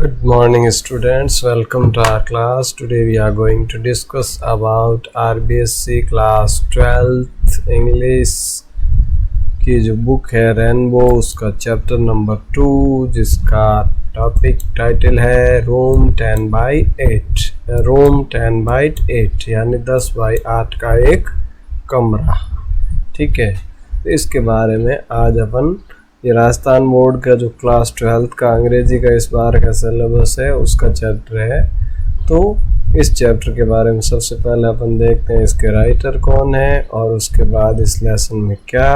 Good morning students, welcome to our class. Today we are going to discuss about RBSc class 12th English की जो book है rainbow, उसका chapter number 2 जिसका topic title है room 10/8 room 10/8 यानी 10/8 का एक कमरा। ठीक है, तो इसके बारे में आज अपन ये राजस्थान बोर्ड का जो क्लास 12th का अंग्रेजी का इस बार का सिलेबस है उसका चैप्टर है। तो इस चैप्टर के बारे में सबसे पहले अपन देखते हैं इसके राइटर कौन है और उसके बाद इस लेसन में क्या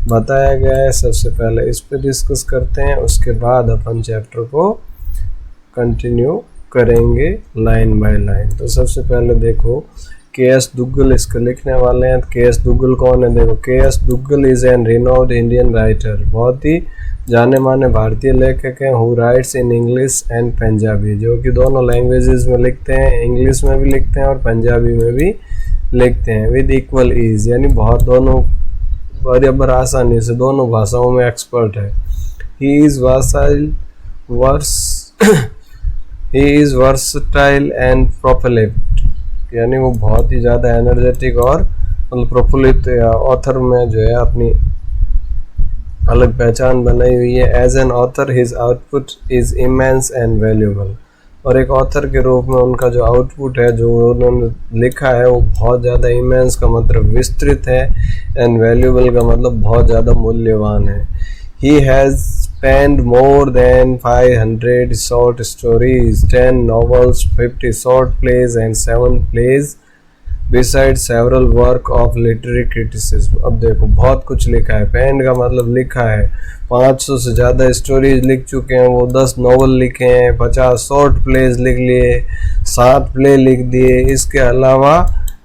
बताया गया है। सबसे पहले इस पे डिस्कस करते हैं, उसके बाद अपन चैप्टर को कंटिन्यू करेंगे लाइन बाय लाइन। तो सबसे पहले देखो के.एस. दुग्गल इसको लिखने वाले हैं। के.एस. दुग्गल कौन है? देखो, KS. Duggal is an renowned Indian writer, बहुत ही जाने माने भारतीय लेखक हैं। Who rights in English and Punjabi, जो कि दोनों लैंग्वेजेस में लिखते हैं, इंग्लिश में भी लिखते हैं और पंजाबी में भी लिखते हैं विद इक्वल ईज, यानी बहुत दोनों बराबर आसानी से दोनों भाषाओं में एक्सपर्ट है। He is versatile and propelled, यानी वो बहुत ही ज़्यादा एनर्जेटिक और मतलब प्रफुल्लित ऑथर में जो है अपनी अलग पहचान बनाई हुई है। As an author his output is immense and valuable, और एक ऑथर के रूप में उनका जो आउटपुट है, जो उन्होंने लिखा है, वो बहुत ज़्यादा इमेंस का मतलब विस्तृत है, एंड वैल्यूबल का मतलब बहुत ज़्यादा मूल्यवान है। He has penned more than 500 short stories, 10 novels, 50 short plays and 7 plays, besides several work of literary criticism। अब देखो, बहुत कुछ लिखा है। पेन का मतलब लिखा है, 500 से ज़्यादा स्टोरीज लिख चुके हैं वो, 10 नॉवल लिखे हैं, 50 शॉर्ट प्लेज लिख लिए, 7 प्ले लिख दिए, इसके अलावा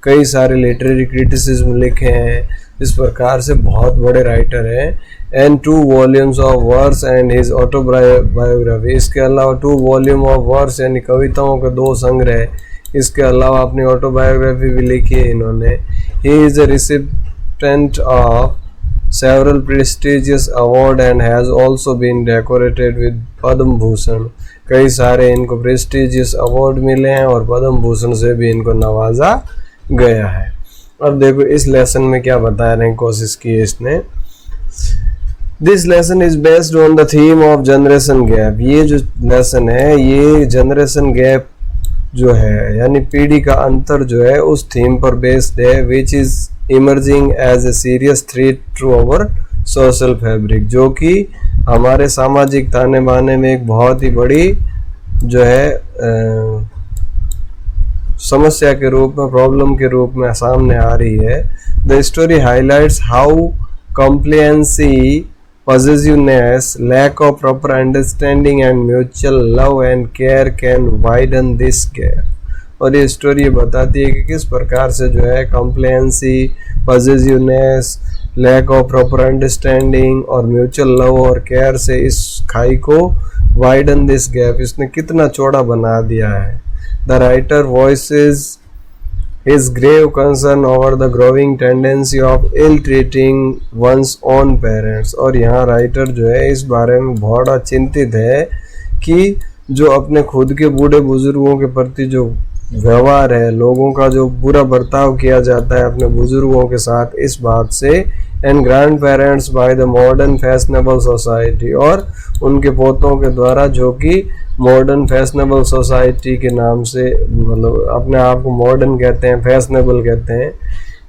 कई सारे लिटरेरी क्रिटिसिज्म लिखे हैं। इस प्रकार से बहुत बड़े राइटर हैं। And 2 volumes of verse and his autobiography, इसके अलावा 2 वॉल्यूम ऑफ वर्स यानी कविताओं के 2 संग्रह, इसके अलावा अपनी ऑटोबायोग्राफी भी लिखी है इन्होंने। He is a recipient of several prestigious award and has also been decorated with Padma Bhushan, कई सारे इनको प्रेस्टिजियस अवार्ड मिले हैं और पद्म भूषण से भी इनको नवाजा गया है। अब देखो इस लेसन में क्या बताने की कोशिश की है इसने। This lesson is based on the theme of generation gap, ये जो लेसन है ये जनरेशन गैप जो है यानी पीढ़ी का अंतर जो है उस थीम पर बेस्ड है, which is emerging as a serious threat to our social fabric, जो कि हमारे सामाजिक ताने बाने में एक बहुत ही बड़ी जो है समस्या के रूप में, प्रॉब्लम के रूप में सामने आ रही है। The story highlights how complacency, possessiveness, lack of proper understanding and mutual love and care can widen this gap। और ये स्टोरी ये बताती है कि किस प्रकार से जो है complacency, possessiveness, lack of proper understanding और mutual love और care से इस खाई को widen this gap, इसने कितना चौड़ा बना दिया है। The writer voices his grave concern over the growing tendency of ill-treating one's own parents, और यहाँ राइटर जो है इस बारे में बहुत चिंतित है कि जो अपने खुद के बूढ़े बुजुर्गों के प्रति जो व्यवहार है, लोगों का जो बुरा बर्ताव किया जाता है अपने बुजुर्गों के साथ, इस बात से and grand parents by the modern fashionable society, और उनके पोतों के द्वारा जो कि मॉडर्न फैशनेबल सोसाइटी के नाम से मतलब अपने आप को मॉडर्न कहते हैं, फैशनेबल कहते हैं।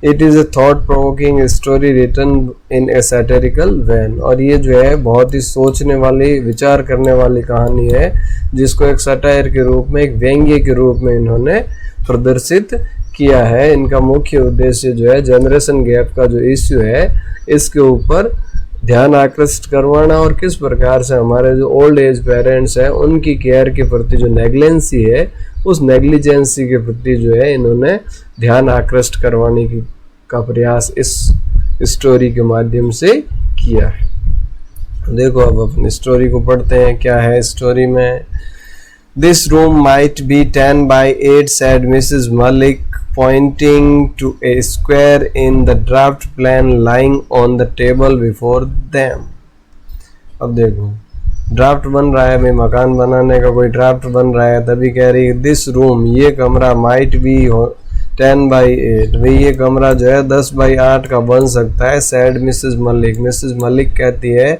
It is a thought provoking story written in a satirical vein, और ये जो है बहुत ही सोचने वाली, विचार करने वाली कहानी है, जिसको एक सटायर के रूप में, एक व्यंग्य के रूप में इन्होंने प्रदर्शित किया है। इनका मुख्य उद्देश्य जो है जनरेशन गैप का जो इश्यू है इसके ऊपर ध्यान आकृष्ट करवाना, और किस प्रकार से हमारे जो ओल्ड एज पेरेंट्स हैं उनकी केयर के प्रति जो नेग्लेंसी है, उस नेग्लिजेंसी के प्रति जो है इन्होंने ध्यान आकृष्ट करवाने का प्रयास इस स्टोरी के माध्यम से किया है। देखो अब अपनी स्टोरी को पढ़ते हैं, क्या है स्टोरी में। This room might be 10/8 said Mrs. Malik, pointing to a square in the draft plan lying on the table before them। अब देखो ड्राफ्ट बन रहा है, भाई मकान बनाने का कोई ड्राफ्ट बन रहा है, तभी कह रही है दिस रूम, ये कमरा माइट बी 10/8, भाई ये कमरा जो है 10/8 का बन सकता है, said Mrs Malik, Mrs Malik कहती है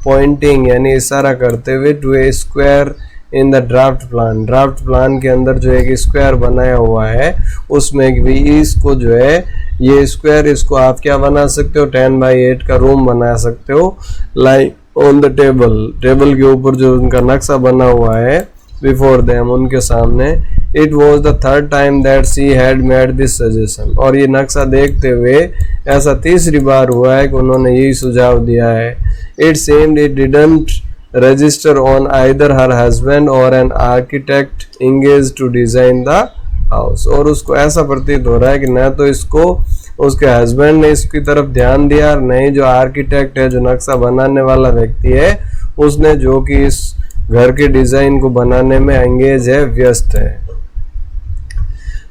पॉइंटिंग यानी इशारा करते हुए to a square in the draft plan, draft plan के अंदर जो एक स्क्वायर बनाया हुआ है उसमें भी इसको जो है ये स्क्वायर, इसको आप क्या बना सकते हो 10/8 का रूम बना सकते हो, like on the table, table के ऊपर जो उनका नक्शा बना हुआ है बिफोर देम, उनके सामने। It was the third time that she had made this suggestion, और ये नक्शा देखते हुए ऐसा तीसरी बार हुआ है कि उन्होंने यही सुझाव दिया है। It seemed it didn't register on either her husband और an architect engaged to design the house, और उसको ऐसा प्रतीत हो रहा है कि न तो इसको उसके हस्बैंड ने इसकी तरफ ध्यान दिया, नहीं जो आर्किटेक्ट है, जो नक्शा बनाने वाला व्यक्ति है, उसने जो कि इस घर के डिजाइन को बनाने में एंगेज है, व्यस्त है।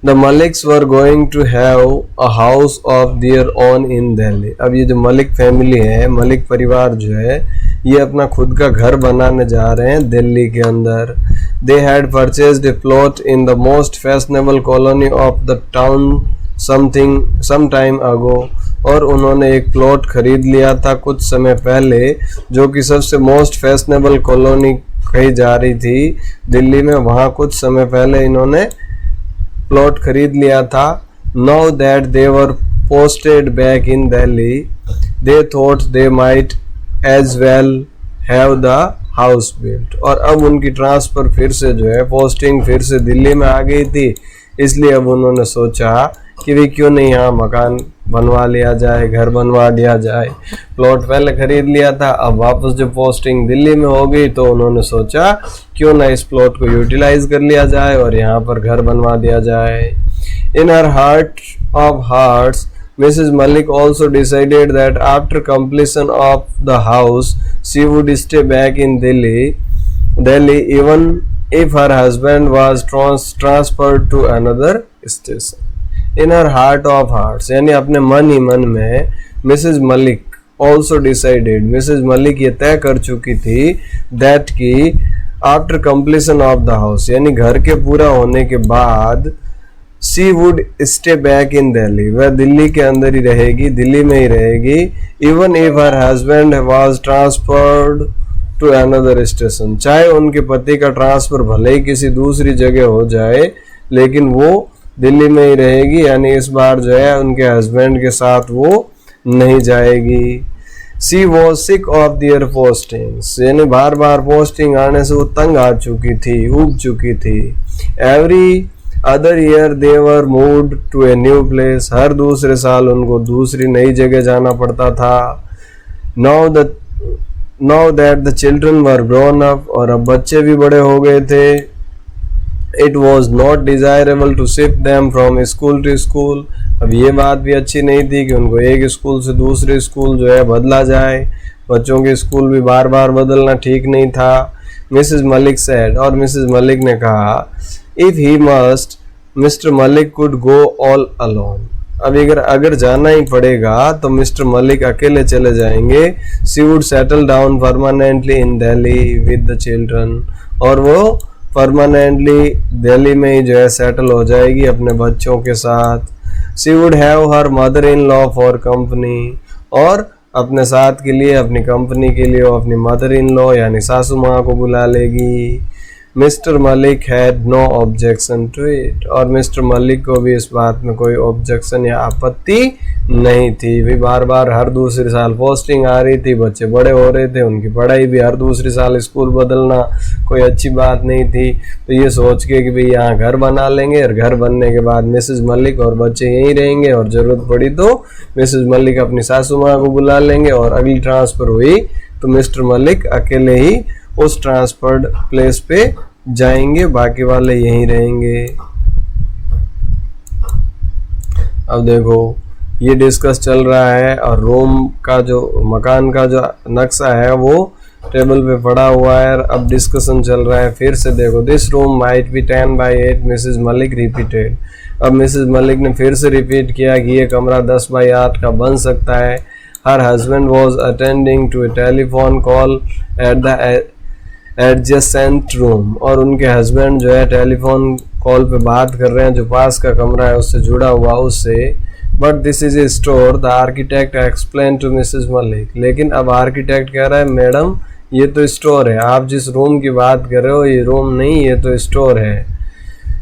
The Maliks were going to have a house of their own in Delhi, अब ये जो मलिक फैमिली है, मलिक परिवार जो है, ये अपना खुद का घर बनाने जा रहे हैं दिल्ली के अंदर। They had purchased a plot in the most fashionable colony of the town some time ago, और उन्होंने एक प्लॉट खरीद लिया था कुछ समय पहले, जो कि सबसे मोस्ट फैशनेबल कॉलोनी कही जा रही थी दिल्ली में, वहाँ कुछ समय पहले इन्होंने प्लॉट खरीद लिया था। Now that they were posted back in Delhi, they thought they might as well have the house built, और अब उनकी ट्रांसफर फिर से जो है, पोस्टिंग फिर से दिल्ली में आ गई थी, इसलिए अब उन्होंने सोचा कि वे क्यों नहीं यहाँ मकान बनवा लिया जाए, घर बनवा दिया जाए। प्लॉट पहले खरीद लिया था, अब वापस जब पोस्टिंग दिल्ली में हो गई तो उन्होंने सोचा क्यों ना इस प्लॉट को यूटिलाइज कर लिया जाए और यहाँ पर घर बनवा दिया जाए। In her heart of hearts Mrs. Malik also decided that after completion of the house, she would stay back in Delhi even if her husband was transferred to another station. In her heart of hearts, यानी अपने मन ही मन में Mrs. Malik also decided, Mrs. Malik ये तय कर चुकी थी that कि after completion of the house, यानी घर के पूरा होने के बाद She would stay back in Delhi, वह दिल्ली के अंदर ही रहेगी, दिल्ली में ही रहेगी, even if her husband was transferred to another station, चाहे उनके पति का ट्रांसफर भले ही किसी दूसरी जगह हो जाए, लेकिन वो दिल्ली में ही रहेगी, यानी इस बार जो है उनके हस्बैंड के साथ वो नहीं जाएगी। She was sick of their postings, यानी बार बार पोस्टिंग आने से वो तंग आ चुकी थी, उब चुकी थी। Every other year they were moved to a new place, हर दूसरे साल उनको दूसरी नई जगह जाना पड़ता था। Now that the children were grown up, और अब बच्चे भी बड़े हो गए थे, it was not desirable to shift them from school to school, अब ये बात भी अच्छी नहीं थी कि उनको एक स्कूल से दूसरे स्कूल जो है बदला जाए, बच्चों के स्कूल भी बार बार बदलना ठीक नहीं था। मिसेस मलिक said, और मिसेस मलिक ने कहा, if he must, mister Malik could go all alone, अब अगर जाना ही पड़ेगा तो मिस्टर मलिक अकेले चले जाएंगे। She would settle down permanently in Delhi with the children, और वो परमानेंटली दिल्ली में ही जो है सेटल हो जाएगी अपने बच्चों के साथ। She would have her mother-in-law for company, और अपने साथ के लिए, अपनी कंपनी के लिए वो अपनी मदर इन लॉ यानी सासू माँ को बुला लेगी। Mr Malik had no objection to it, और मिस्टर मलिक को भी इस बात में कोई ऑब्जेक्शन या आपत्ति नहीं थी। भी बार बार हर दूसरे साल पोस्टिंग आ रही थी, बच्चे बड़े हो रहे थे, उनकी पढ़ाई भी हर दूसरे साल स्कूल बदलना कोई अच्छी बात नहीं थी। तो ये सोच के कि भाई यहाँ घर बना लेंगे, और घर बनने के बाद मिसेस मलिक और बच्चे यहीं रहेंगे, और ज़रूरत पड़ी तो मिसेस मलिक अपनी सासू माँ को बुला लेंगे, और अगली ट्रांसफ़र हुई तो मिस्टर मलिक अकेले ही उस ट्रांसफर्ड प्लेस पे जाएंगे, बाकी वाले यहीं रहेंगे। अब देखो ये डिस्कस चल रहा है, और रूम का जो मकान का जो नक्शा है वो टेबल पे पड़ा हुआ है। अब डिस्कशन चल रहा है, फिर से देखो, this room might be 10/8, Mrs Malik repeated. अब मिसेस मलिक ने फिर से रिपीट किया कि ये कमरा 10/8 का बन सकता है। हर husband was attending to a telephone call at the adjacent room, और उनके हस्बैंड जो है टेलीफोन कॉल पे बात कर रहे हैं जो पास का कमरा है उससे जुड़ा हुआ उससे। But this is a store, the architect explain to Mrs Malik. लेकिन अब आर्किटेक्ट कह रहा है मैडम ये तो स्टोर है, आप जिस रूम की बात कर रहे हो ये रूम नहीं, ये तो स्टोर है।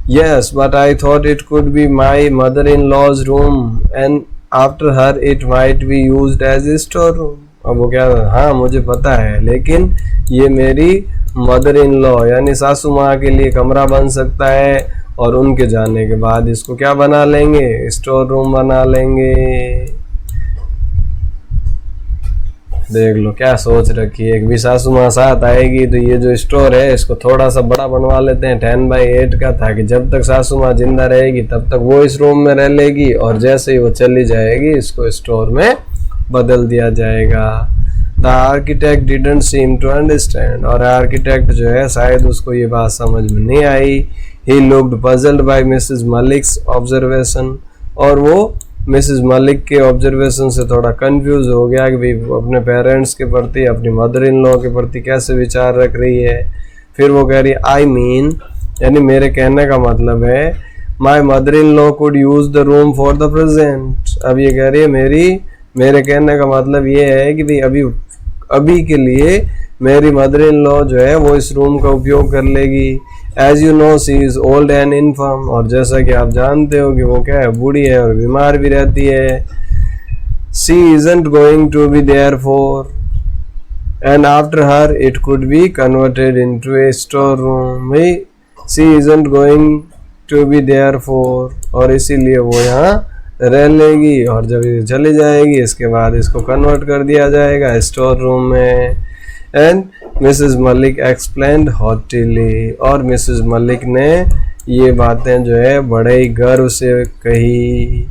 Yes but I thought it could be my mother in law's room and after her it might be used as a store room. अब वो क्या, हाँ मुझे पता है, लेकिन ये मेरी मदर इन लॉ यानी सासू माँ के लिए कमरा बन सकता है, और उनके जाने के बाद इसको क्या बना लेंगे, स्टोर रूम बना लेंगे। देख लो क्या सोच रखी है। एक भी सासू माँ साथ आएगी तो ये जो स्टोर है इसको थोड़ा सा बड़ा बनवा लेते हैं 10x8 का, ताकि जब तक सासू माँ जिंदा रहेगी तब तक वो इस रूम में रह लेगी, और जैसे ही वो चली जाएगी इसको स्टोर में बदल दिया जाएगा। The architect didn't seem to understand, और आर्किटेक्ट जो है शायद उसको ये बात समझ में नहीं आई। He looked puzzled by Mrs Malik's observation, और वो मिसेस मलिक के ऑब्जर्वेशन से थोड़ा कंफ्यूज हो गया कि भाई अपने पेरेंट्स के प्रति, अपनी मदर इन लॉ के प्रति कैसे विचार रख रही है। फिर वो कह रही है आई मीन, यानी मेरे कहने का मतलब है माई mother in law could use the room for the present. अब ये कह रही है मेरे कहने का मतलब ये है कि भाई अभी के लिए मेरी मदर इन लॉ जो है वो इस रूम का उपयोग कर लेगी। As you know she is old and infirm, और जैसा कि आप जानते हो कि वो क्या है, बूढ़ी है और बीमार भी रहती है। She isn't going to be there for and after her it could be converted into a store room. भाई she isn't going to be there for, और इसीलिए वो यहाँ रह लेगी, और जब ये चली जाएगी इसके बाद इसको कन्वर्ट कर दिया जाएगा स्टोर रूम में। एंड मिसेस मलिक एक्सप्लेन्ड हॉटिली, और मिसेस मलिक ने ये बातें जो है बड़े ही गर्व से कही।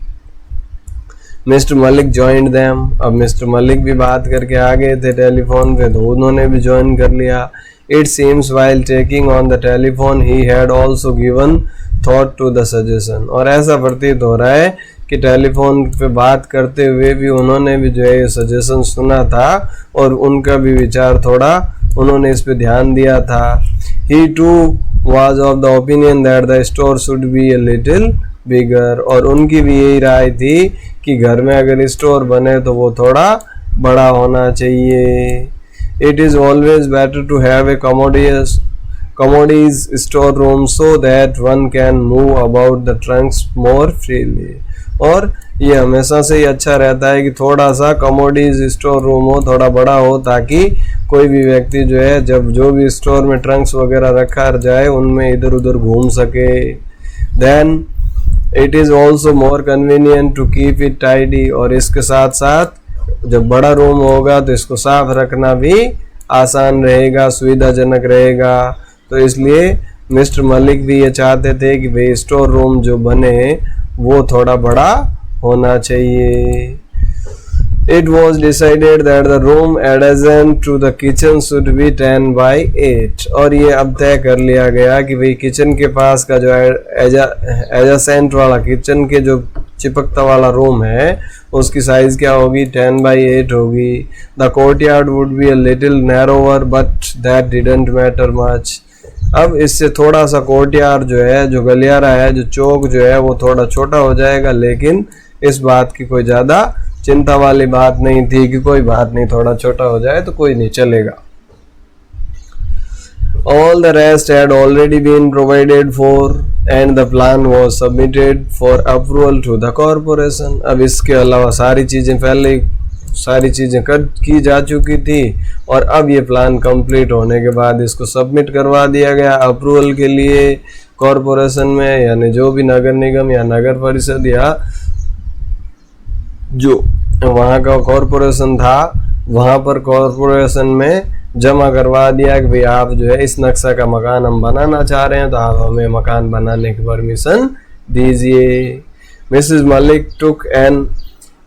मिस्टर मलिक जॉइंड देम, अब मिस्टर मलिक भी बात करके आ गए थे टेलीफोन पे, तो उन्होंने भी ज्वाइन कर लिया। It seems while taking on the telephone he had also given thought to the suggestion, और ऐसा प्रतीत हो रहा है कि टेलीफोन पे बात करते हुए भी उन्होंने भी जो है ये सजेशन सुना था, और उनका भी विचार थोड़ा उन्होंने इस पे ध्यान दिया था। He too was of the opinion that the store should be a little bigger, और उनकी भी यही राय थी कि घर में अगर स्टोर बने तो वो थोड़ा बड़ा होना चाहिए। It is always better to have a commodities store room so that one can move about the trunks more freely, और ये हमेशा से ही अच्छा रहता है कि थोड़ा सा कमोडीज स्टोर रूम हो, थोड़ा बड़ा हो, ताकि कोई भी व्यक्ति जो है जब जो भी स्टोर में ट्रंक्स वगैरह रखा जाए उनमें इधर उधर घूम सके। Then it is also more convenient to keep it tidy, और इसके साथ साथ जब बड़ा रूम होगा तो इसको साफ रखना भी आसान रहेगा, सुविधाजनक रहेगा। तो इसलिए मिस्टर मलिक भी ये चाहते थे कि भाई स्टोर रूम जो बने वो थोड़ा बड़ा होना चाहिए। It was decided that the room adjacent to the kitchen should be 10x8, और ये अब तय कर लिया गया कि भाई किचन के पास का जो एडजेसेंट वाला, किचन के जो चिपकता वाला रूम है उसकी साइज क्या होगी, 10x8 होगी। The courtyard would be a little narrower but that didn't matter much, अब इससे थोड़ा सा कोर्टयार्ड जो है, जो गलियारा है, जो चौक जो है वो थोड़ा छोटा हो जाएगा, लेकिन इस बात की कोई ज़्यादा चिंता वाली बात नहीं थी कि कोई बात नहीं थोड़ा छोटा हो जाए तो कोई नहीं चलेगा। All the rest had already been provided for and the plan was submitted for approval to the corporation। अब इसके अलावा सारी चीज़ें पहले सारी चीज़ें की जा चुकी थी, और अब ये प्लान कंप्लीट होने के बाद इसको सबमिट करवा दिया गया अप्रूवल के लिए कॉरपोरेशन में, यानी जो भी नगर निगम या नगर परिषद या जो वहाँ का कॉरपोरेशन था वहाँ पर कॉरपोरेशन में जमा करवा दिया कि भाई आप जो है इस नक्शा का मकान हम बनाना चाह रहे हैं, तो आप हमें मकान बनाने की परमिशन दीजिए। Mrs Malik took an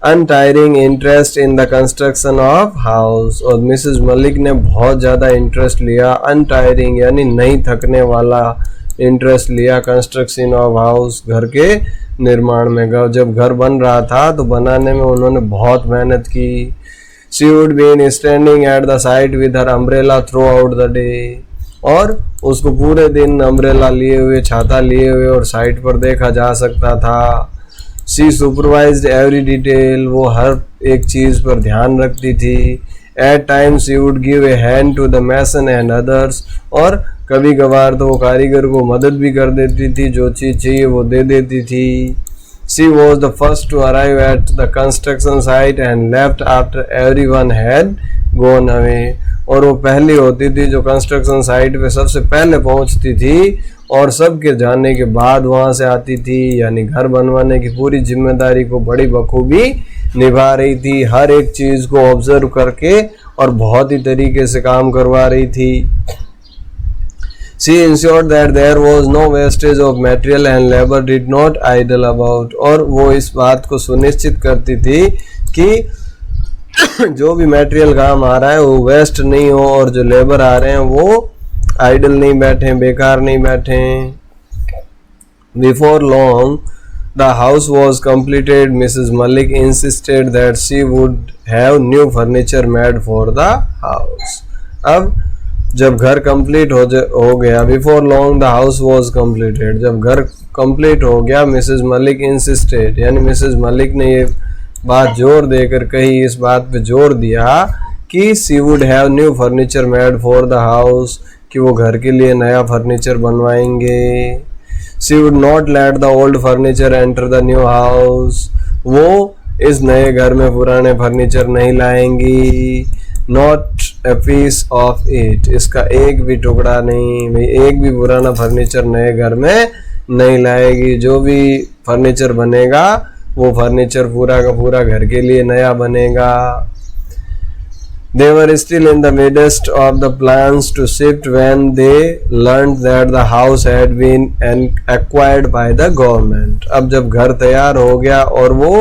untiring interest in the construction of house, और मिसेस मलिक ने बहुत ज़्यादा इंटरेस्ट लिया, अनटायरिंग यानी नहीं थकने वाला इंटरेस्ट लिया कंस्ट्रक्शन ऑफ हाउस, घर के निर्माण में। जब घर बन रहा था तो बनाने में उन्होंने बहुत मेहनत की। She would be in standing at the side with her umbrella through out the day, और उसको पूरे दिन अम्ब्रेला लिए हुए, छाता लिए हुए और साइट पर देखा जा सकता था। शी सुपरवाइज्ड एवरी डिटेल, वो हर एक चीज़ पर ध्यान रखती थी। At times she would give a hand to the mason and others, और कभी कभार तो वो कारीगर को मदद भी कर देती थी, जो चीज़ चाहिए वो दे देती थी। She was the first to arrive at the construction site and left after everyone had gone away. और वो पहली होती थी जो कंस्ट्रक्शन साइट पे सबसे पहले पहुंचती थी और सबके जाने के बाद वहां से आती थी, यानी घर बनवाने की पूरी जिम्मेदारी को बड़ी बखूबी निभा रही थी, हर एक चीज़ को ऑब्जर्व करके और बहुत ही तरीके से काम करवा रही थी। She ensured that there was no wastage of material and labor did not idle about, और वो इस बात को सुनिश्चित करती थी कि जो भी मटेरियल काम आ रहा है वो वेस्ट नहीं हो और जो लेबर आ रहे हैं वो आइडल नहीं बैठे, बेकार नहीं बैठे। Before long the house was completed. Mrs. Malik insisted that she would have new furniture made for the house. अब जब घर कंप्लीट हो गया, before long the house was completed, जब घर कंप्लीट हो गया, मिसेज मलिक इंसिस्टेड, यानी मिसेज मलिक ने ये बात जोर देकर कही, इस बात पे जोर दिया कि she would have new furniture made for the house, कि वो घर के लिए नया फर्नीचर बनवाएंगे। She would not let the old furniture enter the new house, वो इस नए घर में पुराने फर्नीचर नहीं लाएंगी। Not a piece of it, इसका एक भी टुकड़ा नहीं, भाई एक भी पुराना फर्नीचर नए घर में नहीं लाएगी। जो भी फर्नीचर बनेगा वो फर्नीचर पूरा का पूरा घर के लिए नया बनेगा। They were still in the midst of the plans to shift when they learned that the house had been acquired by the government. अब जब घर तैयार हो गया और वो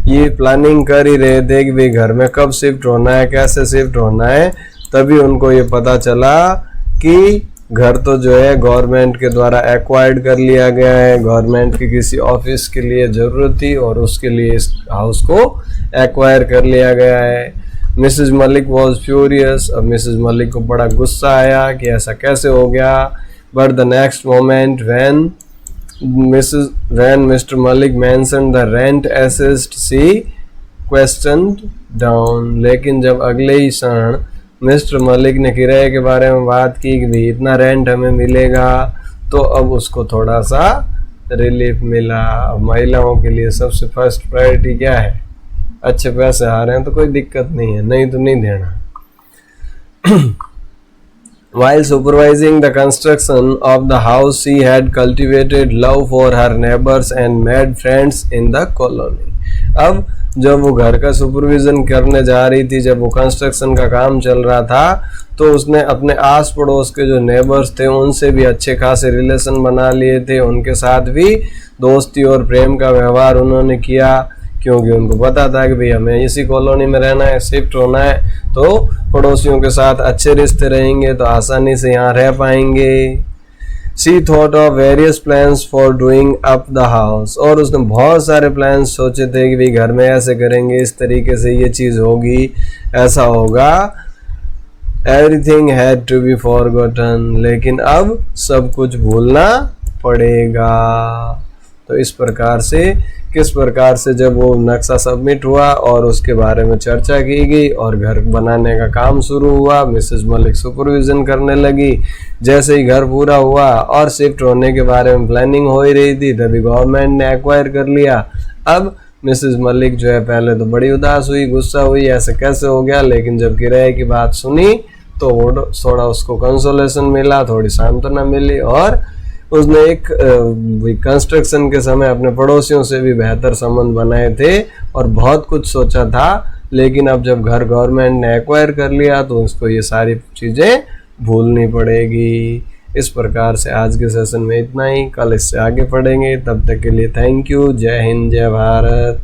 ये प्लानिंग कर ही रहे थे कि भाई घर में कब शिफ्ट होना है, कैसे शिफ्ट होना है, तभी उनको ये पता चला कि घर तो जो है गवर्नमेंट के द्वारा एक्वायर्ड कर लिया गया है, गवर्नमेंट की किसी ऑफिस के लिए ज़रूरत थी और उसके लिए इस हाउस को एक्वायर कर लिया गया है। मिसेस मलिक वॉज फ्यूरियस, अब मिसेस मलिक को बड़ा गुस्सा आया कि ऐसा कैसे हो गया। But the next moment when mister Malik mentioned the rent assist, she questioned down, लेकिन जब अगले ही क्षण मिस्टर मलिक ने किराए के बारे में बात की कि भाई इतना रेंट हमें मिलेगा, तो अब उसको थोड़ा सा रिलीफ मिला। महिलाओं के लिए सबसे फर्स्ट प्रायोरिटी क्या है? अच्छे पैसे आ रहे हैं तो कोई दिक्कत नहीं है, नहीं तो नहीं देना। While supervising the construction of the house, she had cultivated love for her neighbors and made friends in the colony. अब जब वो घर का सुपरविजन करने जा रही थी, जब वो कंस्ट्रक्शन का काम चल रहा था, तो उसने अपने आस पड़ोस के जो नेबर्स थे उनसे भी अच्छे खासे रिलेशन बना लिए थे, उनके साथ भी दोस्ती और प्रेम का व्यवहार उन्होंने किया, क्योंकि उनको पता था कि भाई हमें इसी कॉलोनी में रहना है, शिफ्ट होना है, तो पड़ोसियों के साथ अच्छे रिश्ते रहेंगे तो आसानी से यहाँ रह पाएंगे। She thought of various plans for doing up the house, और उसने बहुत सारे प्लान्स सोचे थे कि भाई घर में ऐसे करेंगे, इस तरीके से ये चीज़ होगी, ऐसा होगा। Everything had to be forgotten, लेकिन अब सब कुछ भूलना पड़ेगा। तो इस प्रकार से, किस प्रकार से जब वो नक्शा सबमिट हुआ और उसके बारे में चर्चा की गई और घर बनाने का काम शुरू हुआ, मिसेस मलिक सुपरविजन करने लगी। जैसे ही घर पूरा हुआ और शिफ्ट होने के बारे में प्लानिंग हो ही रही थी, तभी गवर्नमेंट ने एक्वायर कर लिया। अब मिसेस मलिक जो है पहले तो बड़ी उदास हुई, गुस्सा हुई, ऐसे कैसे हो गया, लेकिन जब किराए की बात सुनी तो थोड़ा उसको कंसोलेशन मिला, थोड़ी सांत्वना मिली और उसने एक कंस्ट्रक्शन के समय अपने पड़ोसियों से भी बेहतर संबंध बनाए थे और बहुत कुछ सोचा था। लेकिन अब जब घर गवर्नमेंट ने एक्वायर कर लिया तो उसको ये सारी चीज़ें भूलनी पड़ेगी। इस प्रकार से आज के सेशन में इतना ही, कल इससे आगे पढ़ेंगे। तब तक के लिए थैंक यू। जय हिंद, जय भारत।